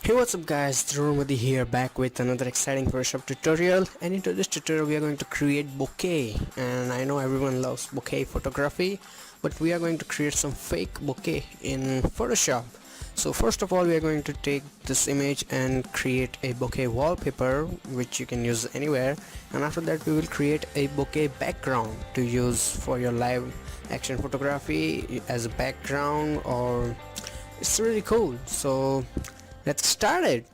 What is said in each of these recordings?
Hey, what's up guys, Dromadi here, back with another exciting Photoshop tutorial. And into this tutorial we are going to create bokeh. And I know everyone loves bokeh photography, but we are going to create some fake bokeh in Photoshop. So first of all, we are going to take this image and create a bokeh wallpaper, which you can use anywhere. And after that we will create a bokeh background to use for your live action photography as a background, or it's really cool. So let's start it.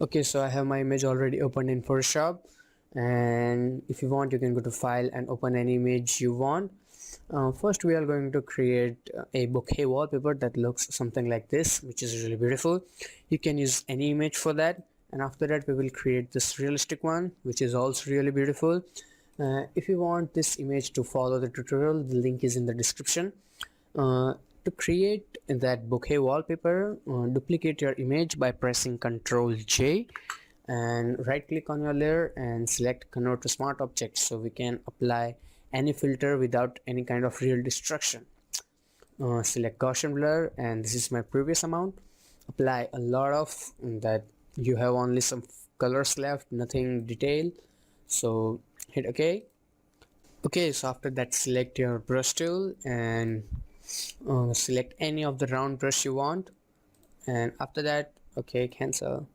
Okay, so I have my image already opened in Photoshop, and if you want you can go to file and open any image you want. First we are going to create a bokeh wallpaper that looks something like this, which is really beautiful. You can use any image for that, and after that we will create this realistic one, which is also really beautiful. If you want this image to follow the tutorial, the link is in the description. To create that bokeh wallpaper, duplicate your image by pressing Ctrl J and right click on your layer and select convert to smart object, so we can apply any filter without any kind of real destruction. Select Gaussian blur, and this is my previous amount. Apply a lot of that. You have only some colors left, nothing detail, so hit OK. Okay, so after that select your brush tool and select any of the round brush you want, and after that okay, cancel.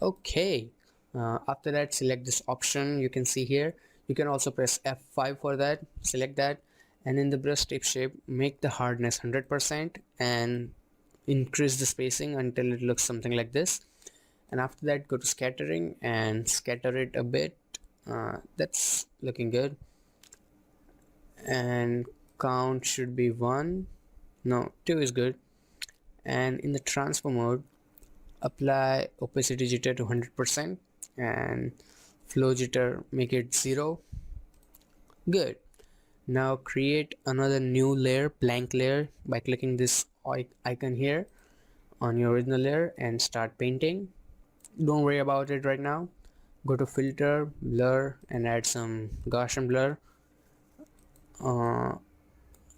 Okay, after that select this option you can see here. You can also press F5 for that. Select that, and in the brush tip shape make the hardness 100% and increase the spacing until it looks something like this. And after that go to scattering and scatter it a bit. That's looking good, and count should be 1, no, 2 is good. And in the transfer mode apply opacity jitter to 100% and flow jitter make it 0. Good. Now create another new layer, blank layer, by clicking this icon here on your original layer and start painting. Don't worry about it right now. Go to filter, blur, and add some Gaussian blur.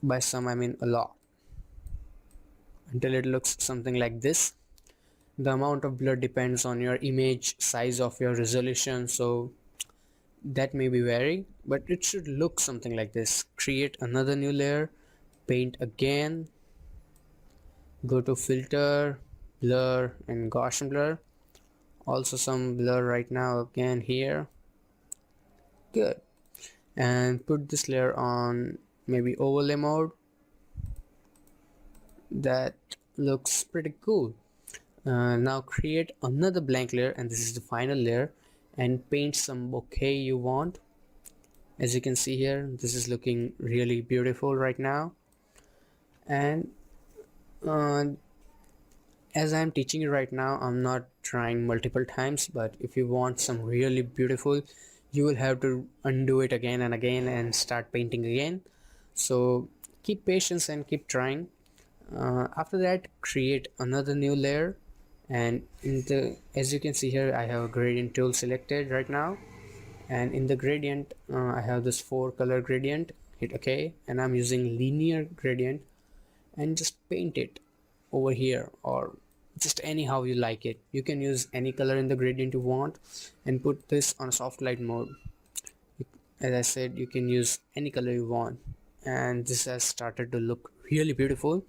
By some I mean a lot, until it looks something like this. The amount of blur depends on your image size of your resolution, so that may be vary, but it should look something like this. Create another new layer, paint again, go to filter, blur, and Gaussian blur. Also some blur right now again here. Good. And put this layer on maybe overlay mode. That looks pretty cool. Now create another blank layer, and this is the final layer, and paint some bokeh you want. As you can see here, this is looking really beautiful right now. And as I'm teaching you right now, I'm not trying multiple times, but if you want some really beautiful, you will have to undo it again and again and start painting again. So keep patience and keep trying. After that create another new layer, and in the, as you can see here, I have a gradient tool selected right now, and in the gradient I have this 4 color gradient. Hit OK, and I'm using linear gradient, and just paint it over here, or just anyhow you like it. You can use any color in the gradient you want, and put this on soft light mode. As I said, you can use any color you want, and this has started to look really beautiful.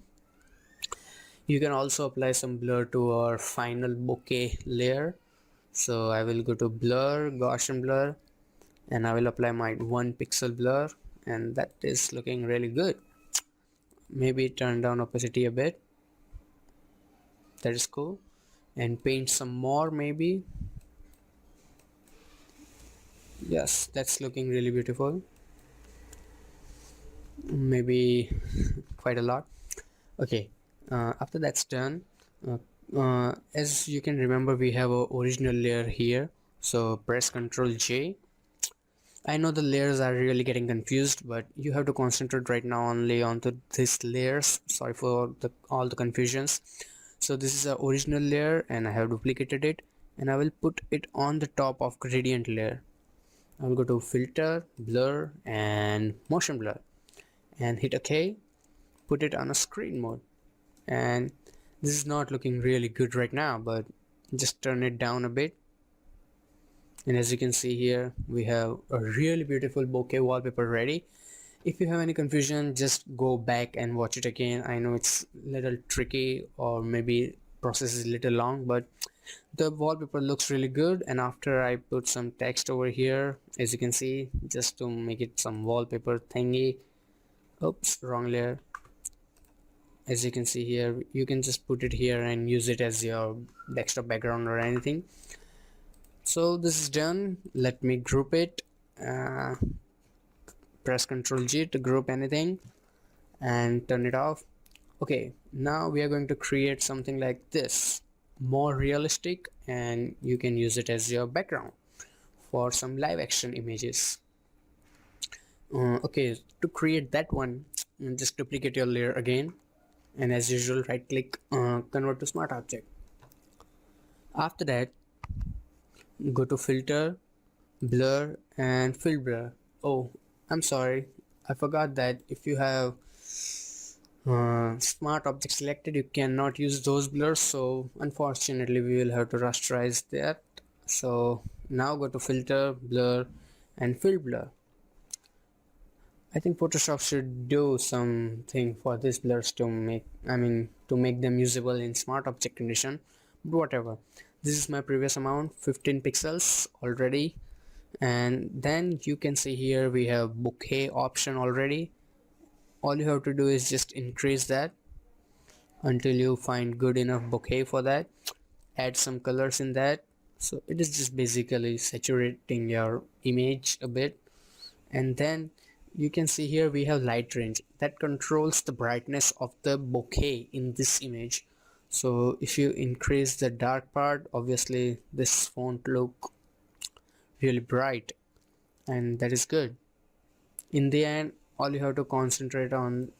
You can also apply some blur to our final bokeh layer. So I will go to blur, Gaussian blur, and I will apply my 1 pixel blur, and that is looking really good. Maybe turn down opacity a bit. That is cool. And paint some more maybe. Yes, that's looking really beautiful. Maybe quite a lot. Okay, after that's done, as you can remember, we have a original layer here, so press Ctrl J. I know the layers are really getting confused, but you have to concentrate right now only onto these layers. Sorry for all the confusions. So this is the original layer, and I have duplicated it, and I will put it on the top of gradient layer. I will go to filter, blur, and motion blur, and hit OK. put it on a screen mode. And this is not looking really good right now, but just turn it down a bit. And as you can see here, we have a really beautiful bokeh wallpaper ready. If you have any confusion, just go back and watch it again. I know it's a little tricky, or maybe process is a little long, but the wallpaper looks really good. And after I put some text over here, as you can see, just to make it some wallpaper thingy. Oops, wrong layer. As you can see here, you can just put it here and use it as your desktop background or anything. So this is done. Let me group it. Press Ctrl G to group anything and turn it off. Okay, now we are going to create something like this, more realistic, and you can use it as your background for some live action images. Okay, to create that one, just duplicate your layer again, and as usual, right click, convert to smart object. After that, go to filter, blur, and fill blur. Oh, I'm sorry, I forgot that if you have smart object selected, you cannot use those blurs, so unfortunately we will have to rasterize that. So now go to filter, blur, and fill blur. I think Photoshop should do something for these blurs to make them usable in smart object condition, but whatever. This is my previous amount, 15 pixels already. And then you can see here we have bokeh option already. All you have to do is just increase that until you find good enough bokeh for that. Add some colors in that. So it is just basically saturating your image a bit. And then you can see here we have light range that controls the brightness of the bokeh in this image. So if you increase the dark part, obviously this won't look really bright, and that is good. In the end, all you have to concentrate on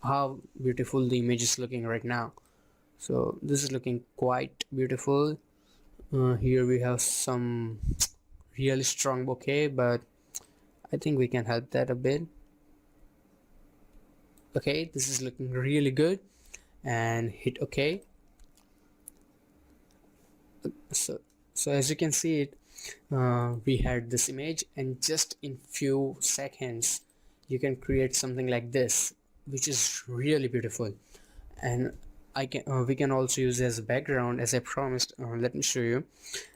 how beautiful the image is looking right now. So this is looking quite beautiful. Here we have some really strong bokeh, but I think we can help that a bit. Okay, this is looking really good, and hit OK. So as you can see it, we had this image, and just in few seconds you can create something like this, which is really beautiful. And we can also use as a background, as I promised. Let me show you.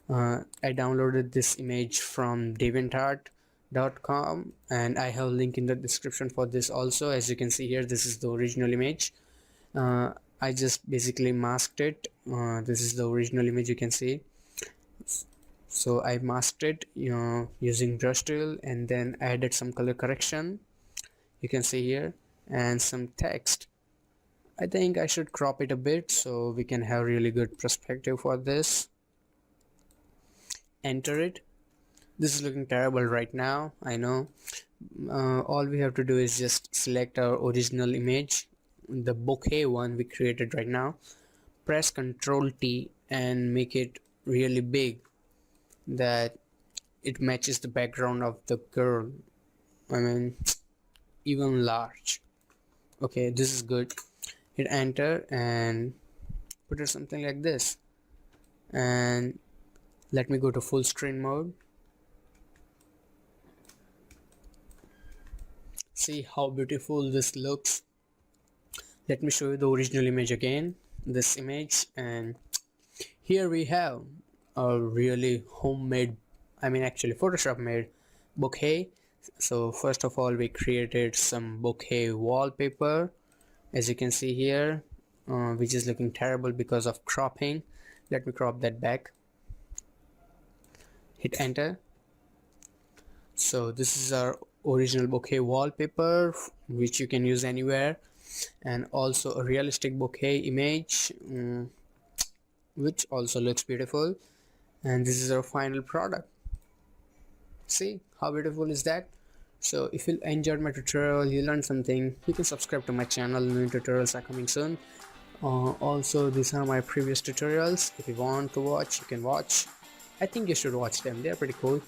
I downloaded this image from deviantart.com, and I have a link in the description for this also. As you can see here, this is the original image. I just basically masked it. This is the original image, you can see. So I masked it using brush tool, and then added some color correction, you can see here, and some text. I think I should crop it a bit so we can have really good perspective for this. Enter it. This is looking terrible right now, I know. All we have to do is just select our original image, the bokeh one we created right now. Press Ctrl T and make it really big, that it matches the background of the girl. Even large. Okay, this is good. Hit enter and put it something like this. And let me go to full screen mode. See how beautiful this looks. Let me show you the original image again, this image, and here we have a really homemade, actually Photoshop made bokeh. So first of all, we created some bokeh wallpaper, as you can see here, which is looking terrible because of cropping. Let me crop that back. Hit enter. So this is our original bokeh wallpaper, which you can use anywhere, and also a realistic bokeh image, which also looks beautiful. And this is our final product. See how beautiful is that? So if you enjoyed my tutorial, you learned something, you can subscribe to my channel. New tutorials are coming soon. Also, these are my previous tutorials. If you want to watch, you can watch. I think you should watch them, they're pretty cool.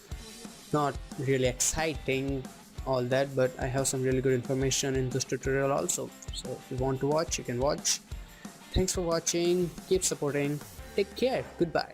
Not really exciting, all that, but I have some really good information in this tutorial also. So if you want to watch, you can watch. Thanks for watching. Keep supporting. Take care. Goodbye.